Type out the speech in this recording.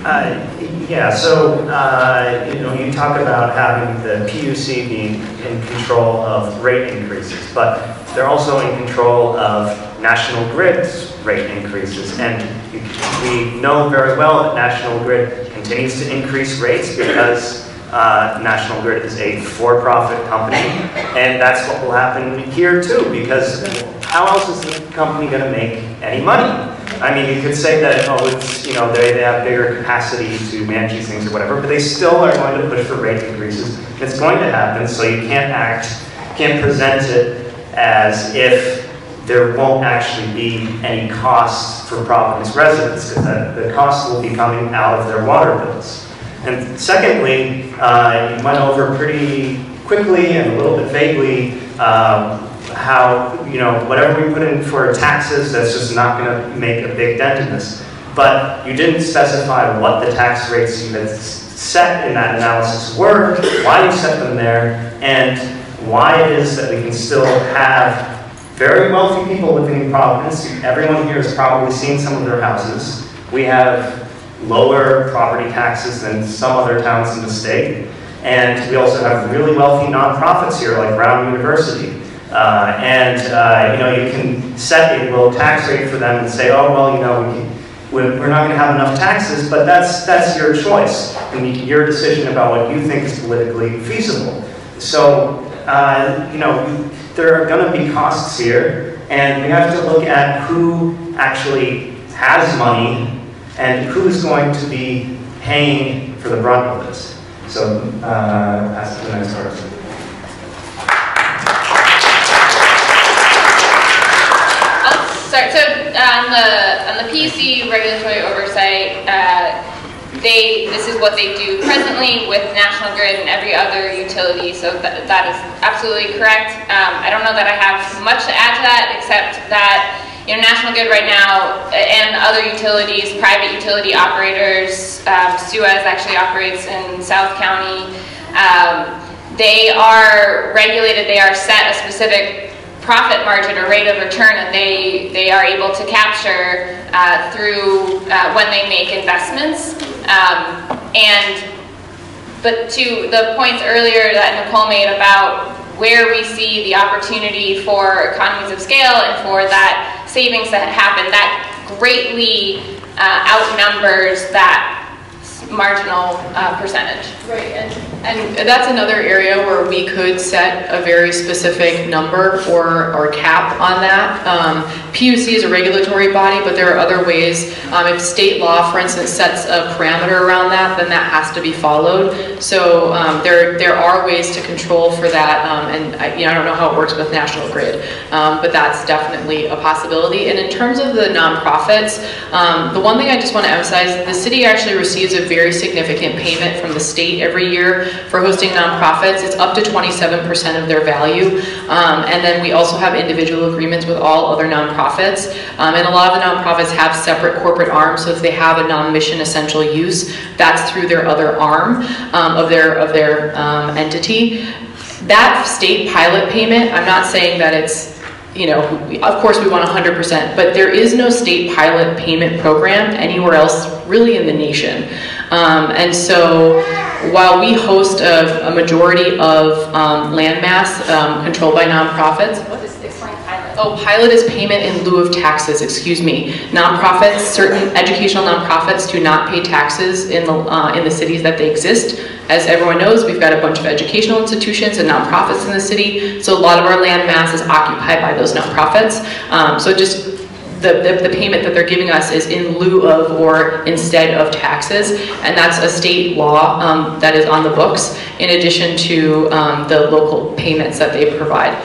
Yeah, so you talk about having the PUC being in control of rate increases, but they're also in control of National Grid's rate increases. And we know very well that National Grid continues to increase rates because National Grid is a for-profit company, and that's what will happen here too, because how else is the company going to make any money? I mean, you could say that, oh, it's, they have bigger capacity to manage these things or whatever, but they still are going to push for rate increases. It's going to happen, so you can't present it as if there won't actually be any costs for Providence residents, because the costs will be coming out of their water bills. And secondly, you went over pretty quickly and a little bit vaguely how, whatever we put in for taxes, that's just not going to make a big dent in this. But you didn't specify what the tax rates you had set in that analysis were, why you set them there, and why it is that we can still have very wealthy people living in Providence. Everyone here has probably seen some of their houses. We have lower property taxes than some other towns in the state. And we also have really wealthy nonprofits here, like Brown University. You can set a low tax rate for them and say, oh, well, we're not going to have enough taxes, but that's your choice and your decision about what you think is politically feasible. So, there are going to be costs here, and we have to look at who actually has money and who's going to be paying for the brunt of this. So, pass to the next person. So on the PUC regulatory oversight, this is what they do presently with National Grid and every other utility, so that is absolutely correct. I don't know that I have much to add to that, except that National Grid right now and other utilities, private utility operators, Suez actually operates in South County, they are regulated, they are set a specific profit margin or rate of return that they are able to capture through when they make investments. But to the points earlier that Nicole made about where we see the opportunity for economies of scale and for that savings that happen, that greatly outnumbers that marginal percentage. Right, and that's another area where we could set a very specific number or cap on that. PUC is a regulatory body, but there are other ways. If state law, for instance, sets a parameter around that, then that has to be followed. So there are ways to control for that, and I don't know how it works with National Grid, but that's definitely a possibility. And in terms of the nonprofits, the one thing I just want to emphasize, the city actually receives a very significant payment from the state every year for hosting nonprofits. It's up to 27% of their value. And then we also have individual agreements with all other nonprofits. And a lot of the nonprofits have separate corporate arms, so if they have a non-mission essential use, that's through their other arm of their entity. That state pilot payment, I'm not saying that it's, of course we want 100%, but there is no state pilot payment program anywhere else really in the nation. And so while we host a majority of landmass controlled by nonprofits, What is explain pilot? Oh, pilot is payment in lieu of taxes, excuse me. Nonprofits, certain educational nonprofits do not pay taxes in the cities that they exist. As everyone knows, we've got a bunch of educational institutions and nonprofits in the city, so a lot of our land mass is occupied by those nonprofits. So just the payment that they're giving us is in lieu of or instead of taxes, and that's a state law that is on the books, in addition to the local payments that they provide.